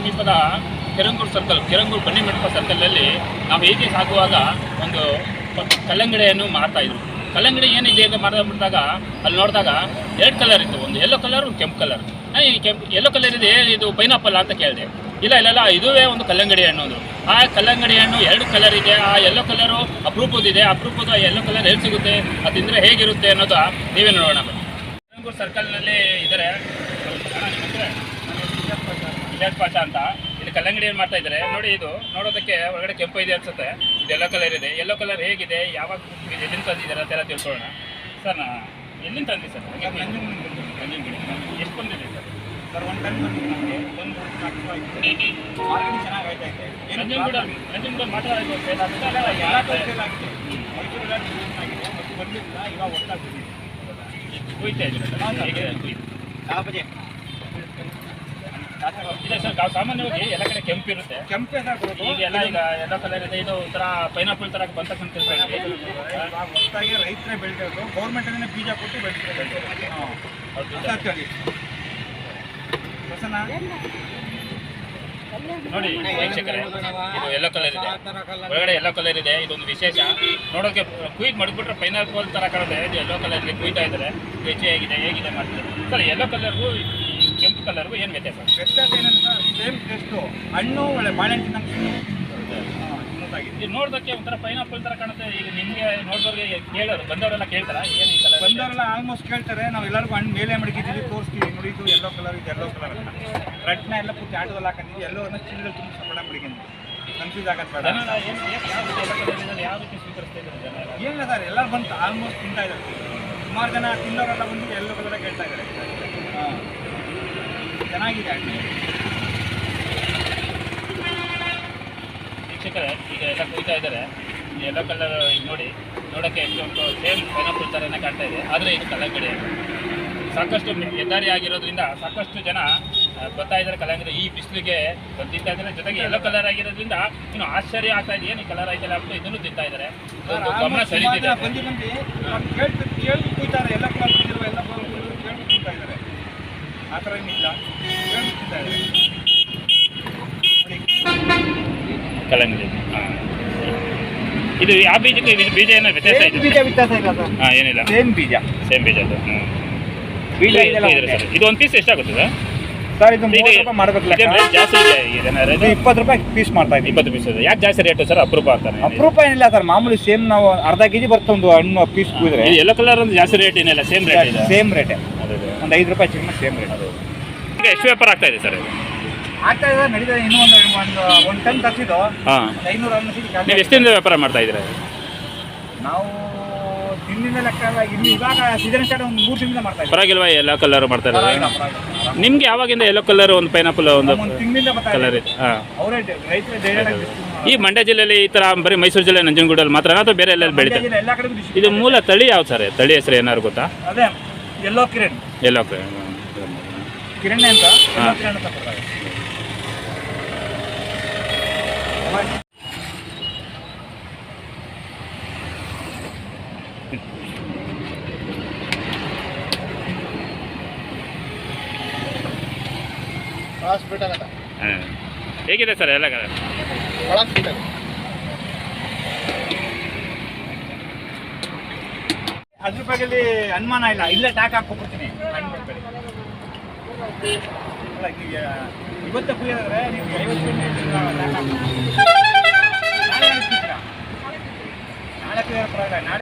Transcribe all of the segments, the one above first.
ಸಮೀಪದ ಕೆರಂಗೂರು ಬನ್ನಿ ಮಂಟಪ ಸರ್ಕಲ್ನಲ್ಲಿ ನಾವು ಹೇಗೆ ಸಾಗುವಾಗ ಒಂದು ಕಲ್ಲಂಗಡಿಯನ್ನು ಮಾರ್ತಾಯಿದ್ರು. ಕಲ್ಲಂಗಡಿ ಏನಿದೆ ಅಂತ ಮಾರಾಟ ಅಲ್ಲಿ ನೋಡಿದಾಗ 2 ಕಲರ್ ಇತ್ತು, ಒಂದು ಯೆಲ್ಲೋ ಕಲರ್, ಒಂದು ಕೆಂಪು ಕಲರ್. ಯೆಲ್ಲೋ ಕಲರ್ ಇದೆ, ಇದು ಪೈನಾಪಲ್ ಅಂತ ಕೇಳಿದೆ. ಇಲ್ಲ ಇದುವೇ ಒಂದು ಕಲ್ಲಂಗಡಿ ಹಣ್ಣು ಅಂದರು. ಆ ಕಲ್ಲಂಗಡಿ ಹಣ್ಣು 2 ಕಲರ್ ಇದೆ, ಆ ಯೆಲ್ಲೋ ಕಲರು ಅಪರೂಪದಿದೆ. ಅಪರೂಪದ ಯೆಲ್ಲೋ ಕಲರ್ ಎಲ್ಲಿ ಸಿಗುತ್ತೆ, ಅದು ತಿಂದರೆ ಹೇಗಿರುತ್ತೆ ಅನ್ನೋದು ನೀವೇ ನೋಡೋಣ. ಕೆರಂಗೂರು ಸರ್ಕಲ್ನಲ್ಲಿ ಇದ್ದಾರೆ ವಿಜಯ್ ಪಾಷ ಅಂತ. ಇಲ್ಲಿ ಕಲ್ಲಂಗಡಿ ಏನು ಮಾಡ್ತಾ ಇದ್ದಾರೆ ನೋಡಿ. ಇದು ನೋಡೋದಕ್ಕೆ ಒಳಗಡೆ ಕೆಂಪು ಇದೆ ಅನ್ಸುತ್ತೆ, ಇದು ಯೆಲ್ಲೋ ಕಲರ್ ಇದೆ. ಯೆಲ್ಲೋ ಕಲರ್ ಹೇಗಿದೆ, ಯಾವಾಗ ಎಲ್ಲಿಂದ ತಂದಿದ್ದಾರೆ ಅಂತೆಲ್ಲ ತಿಳ್ಕೊಳ್ಳೋಣ. ಸರ್ ಎಲ್ಲಿಂದ ತಂದಿ ಸರ್? ನಂಜನಗೂಡು. ಎಷ್ಟು ಬಂದಿದೆ ಸರ್? ಸರ್ 1 ಟನ್ ಬಂದಿದೆ ನಮಗೆ. ಒಂದು ಮಾರ್ಕೆಟ್ ಚೆನ್ನಾಗೈತೆ. ನಂಜನಗೂಡು ಮಾತ್ರ ಸೇಲ್ ಆಗುತ್ತೆ, ಸೇಲ್ ಆಗಿದೆ. ಮೈಸೂರಲ್ಲಿ ಆಗಿದೆ ಮತ್ತು ಬಂದಿಲ್ಲ, ಇವಾಗ ಒಟ್ಟಾಗ್ತಿದೆ. ಕುಯ್ತಾ ಇದ್ದೀರಾ ಹೇಗೆ ಕುಯ್ತು? ಇದೆ ಸರ್. ಸಾಮಾನ್ಯವಾಗಿ ಎಲ್ಲ ಕಡೆ ಕೆಂಪು ಇರುತ್ತೆ. ಕೆಂಪೇ ಸರ್ ಈಗೆಲ್ಲ ಈಗ ಯೆಲ್ಲೋ ಕಲರ್ ಇದೆ. ಇದು ಒಂಥರ ಪೈನಾಪಲ್ ಥರ ಬಂತ ಹೊಸದಾಗಿ ರೈತರೇ ಬೆಳೆಯೋದು, ಗೌರ್ಮೆಂಟನ್ನೇ ಬೀಜ ಕೊಟ್ಟು ಬೆಳೆಸಿರೋದು. ನೋಡಿ ವೀಕ್ಷಕರೇ, ಇದು ಯೆಲ್ಲೋ ಕಲರ್ ಇದೆ, ಒಳಗಡೆ ಯೆಲ್ಲೋ ಕಲರ್ ಇದೆ. ಇದೊಂದು ವಿಶೇಷ. ನೋಡೋಕೆ ಕುಯ್ದು ಮಾಡಿಬಿಟ್ರೆ ಪೈನಾಪಲ್ ಥರ ಕಾಣುತ್ತೆ. ಇದು ಯೆಲ್ಲೋ ಕಲರ್ಗೆ ಕುಯ್ತಾ ಇದ್ದಾರೆ. ಹೆಚ್ಚು ಹೇಗಿದೆ ಮಾಡ್ತಿದ್ದಾರೆ ಸರ್. ಯೆಲ್ಲೋ ಕಲರ್ಗೂ ಕೆಂಪು ಕಲರ್ಗೂ ಏನು ವ್ಯತ್ಯಾಸ? ವ್ಯತ್ಯಾಸ ಏನಂದ್ರೆ ಸರ್, ಸೇಮ್ ಟೇಸ್ಟು. ಹಣ್ಣು ಒಳ್ಳೆ ಬಾಳೆಹಣ್ಣು ತಿನ್ನಂಗೆ ಇದು ನೋಡೋದಕ್ಕೆ ಒಂಥರ ಪೈನಾಪಲ್ ಥರ ಕಾಣುತ್ತೆ. ಈಗ ನಿಮಗೆ ನೋಡಿದವ್ರಿಗೆ ಕೇಳೋರು ಬಂದವರೆಲ್ಲ ಕೇಳ್ತಾರ ಏನು ಈ ಕಲರ್? ಬಂದವರೆಲ್ಲ ಆಲ್ಮೋಸ್ಟ್ ಕೇಳ್ತಾರೆ. ನಾವು ಎಲ್ಲರಿಗೂ ಹಣ್ಣು ಮೇಲೆ ಮಡಗಿದ್ದೀವಿ, ತೋರಿಸ್ತೀವಿ. ನೋಡಿ ಇದು ಯೆಲ್ಲೋ ಕಲರ್, ಇದು ಯೆಲ್ಲೋ ಕಲರ್ ಅಂತ. ರೆಡ್ನ ಎಲ್ಲ ಪೂರ್ತಿ ಆಟೋದಲ್ಲಿ ಹಾಕೊಂಡಿದ್ವಿ, ಎಲ್ಲೋ ಚಿಲ್ಲಲ್ಲಿ ತುಂಬ ಸಪಡ ಮಡಗಿದ್ವಿ. ಕನ್ಫ್ಯೂಸ್ ಆಗತ್ತೆ ಬೇಡ. ಯಾವ ರೀತಿ ಸ್ವೀಕರಿಸ್ತಾ ಇದ್ದಾರೆ ಜನ? ಏನಿಲ್ಲ ಸರ್, ಎಲ್ಲರೂ ಬಂತು ಆಲ್ಮೋಸ್ಟ್ ತಿಂತಾ ಇದ್ದಾರೆ. ಸುಮಾರು ಜನ ತಿನ್ನೋರೆಲ್ಲ ಬಂದು ಯೆಲ್ಲೋ ಕಲರ್ ಕೇಳ್ತಾ ಇದ್ದಾರೆ. ಹಾಂ, ಚೆನ್ನಾಗಿದೆ ಹಣ್ಣು. ವೀಕ್ಷಕರೇ, ಈಗ ಎಲ್ಲ ಕುಯ್ತಾ ಇದ್ದಾರೆ. ಯೆಲ್ಲೋ ಕಲರ್ ಈಗ ನೋಡಿ, ನೋಡೋಕ್ಕೆ ಎಷ್ಟೊಂದು ಸೇಮ್ ಪೈನಾಪಲ್ ಥರನೇ ಕಾಣ್ತಾ ಇದೆ. ಆದರೆ ಇದು ಕಲ್ಲಂಗಡಿ ಸಾಕಷ್ಟು ಹೆದ್ದಾರಿ ಆಗಿರೋದ್ರಿಂದ ಸಾಕಷ್ಟು ಜನ ಬರ್ತಾ ಇದ್ದಾರೆ. ಕಲ್ಲಂಗಡಿ ಈ ಬಿಸಿಲಿಗೆ ತಿಂತಾ ಇದ್ದಾರೆ. ಜೊತೆಗೆ ಯೆಲ್ಲೋ ಕಲರ್ ಆಗಿರೋದ್ರಿಂದ ಇನ್ನು ಆಶ್ಚರ್ಯ ಆಗ್ತಾ ಇದೆ, ಏನು ಈ ಕಲರ್ ಆಯ್ತಲ್ಲ ಅಂತ ಇದನ್ನು ತಿಂತಾ ಇದ್ದಾರೆ. ಗಮನ ಸರಿದಿದೆ. ಬಂದು ಕೇಳಿ ಕೂತಾರೆ. ಎಲ್ಲ ಕಲರ್ ಬಂದಿರುವ ಎಲ್ಲ ಕೇಳಿ ಕೂತಾ ಇದ್ದಾರೆ. ಆ ಥರ ಏನಿಲ್ಲ, ಕೇಳಿ ಕೂತಾ ಇದ್ದಾರೆ. ಕಲ್ಲಂಗಡಿ ಇದು ಯಾವ ಬೀಜಕ್ಕೆ ಬೀಜ ಏನೋ ವ್ಯತ್ಯಾಸ ಇದೆ? ಬೀಜ ವ್ಯತ್ಯಾಸ ಇಲ್ಲ ಸರ್. ಹಾಂ, ಏನಿಲ್ಲ, ಸೇಮ್ ಬೀಜ ಅದು. ಬೀಜ ಸರ್ ಇದು ಒಂದು ಪೀಸ್ ಎಷ್ಟಾಗುತ್ತದೆ ಸರ್? ಇದು 30 ರೂಪಾಯಿ ಮಾಡಬೇಕು. ಜಾಸ್ತಿ ಇದೆ. 20 ರೂಪಾಯಿ ಪೀಸ್ ಮಾಡ್ತಾ ಇದ್ದೀವಿ. 20 ಪೀಸ್. ಯಾಕೆ ಜಾಸ್ತಿ ರೇಟು ಸರ್? ಅಪರೂಪ ಅಂತಾನೆ. ಅಪರೂಪ ಏನಿಲ್ಲ ಸರ್, ಮಾಮೂಲಿ ಸೇಮ್. ನಾವು ಅರ್ಧ ಕೆಜಿ ಬರುತ್ತೆ ಒಂದು ಹಣ್ಣು ಪೀಸ್ ಕೂದ್ರೆ. ಯೆಲ್ಲೋ ಕಲರ್ ಒಂದು ಜಾಸ್ತಿ ರೇಟ್ ಏನಿಲ್ಲ, ಸೇಮ್ ರೇಟ್ ಇದೆ. ಸೇಮ್ ರೇಟೇ, ಒಂದು 5 ರೂಪಾಯಿ ಚಿಕ್ಕ ಸೇಮ್ ರೇಟ್. ಈಗ ಎಷ್ಟು ವ್ಯಾಪಾರ ಆಗ್ತಾ ಇದೆ ಸರ್? ಆಗ್ತಾ ಇದೆ, ನಡೀತದೆ. ಇನ್ನೂ ಒಂದು ಟನ್ ತರಿಸಿದ್ದು. ಹಾಂ, 500 ನೀವು ಎಷ್ಟು ದಿನದ ವ್ಯಾಪಾರ ಮಾಡ್ತಾ ಇದ್ದೀರಾ? ನಾವು ತಿಂಗಳಿಂದ ಲೆಕ್ಕ ಅಲ್ಲ, ಇಲ್ಲಿ ಇವಾಗ ಸೀಸನ್ ಸ್ಟಾರ್ಟ್ ಒಂದು 3 ತಿಂಗಳಿಂದ ಮಾಡ್ತಾ ಇದ್ದೀವಿ. ಪರವಾಗಿಲ್ವಾ ಯೆಲ್ಲೋ ಕಲರ್ ಮಾಡ್ತಾ ಇರೋದು? ನಿಮ್ಗೆ ಯಾವಾಗಿಂದ ಯೆಲ್ಲೋ ಕಲರ್ ಒಂದು ಪೈನಾಪಲ್ ಒಂದು ತಿಂಗಳಿಂದ ಕಲರ್ ಇದೆ? ಹಾಂ, ಅವರೇ ರೈತರು ಡೈರೆಕ್ಟ್. ಈ ಮಂಡ್ಯ ಜಿಲ್ಲೆಯಲ್ಲಿ ಈ ಥರ ಬರೀ ಮೈಸೂರು ಜಿಲ್ಲೆ ನಂಜನಗೂಡಲ್ಲಿ ಮಾತ್ರ ಅಥವಾ ಬೇರೆ ಎಲ್ಲೆಲ್ಲಿ ಬೆಳೀತಾರೆ? ಎಲ್ಲ ಕಡೆ ಇದು ಮೂಲ ತಳಿ ಯಾವ ಸರ್? ತಳಿ ಹೆಸರು ಏನಾದ್ರು ಗೊತ್ತಾ? ಅದೇ ಯೆಲ್ಲೋ ಕಿರಣ್. ಯೆಲ್ಲೋ ಕಿರಣ್ ಅಂತ ಕಿರಣ್ ಅಂತ ಬರ್ತಾರೆ. ಹೇಗಿದೆ ಸರ್ ಎಲ್ಲ? 10 ರೂಪಾಯಿಯಲ್ಲಿ ಅನುಮಾನ ಇಲ್ಲ. ಇಲ್ಲೇ ಟ್ಯಾಕ್ ಹಾಕ್ಕೊಬಿಡ್ತೀನಿ. ಇವತ್ತೇ ಕುಯ್ಯಾದ್ರೆ ನೀವು 50 ನಾಳೆ ಹಾಕ್ತೀರಾ? ನಾಳೆ ಕುಯ್ಯೋ ಪರವಾಗಿಲ್ಲ. ನಾಳೆ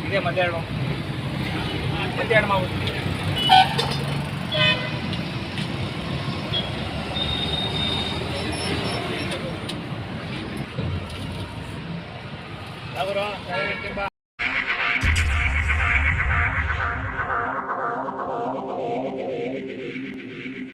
ಇದೇ ಮಧ್ಯಾಹ್ನ ಮಾಡ್ಬಿಡ್ತೀವಿ. ಅವರು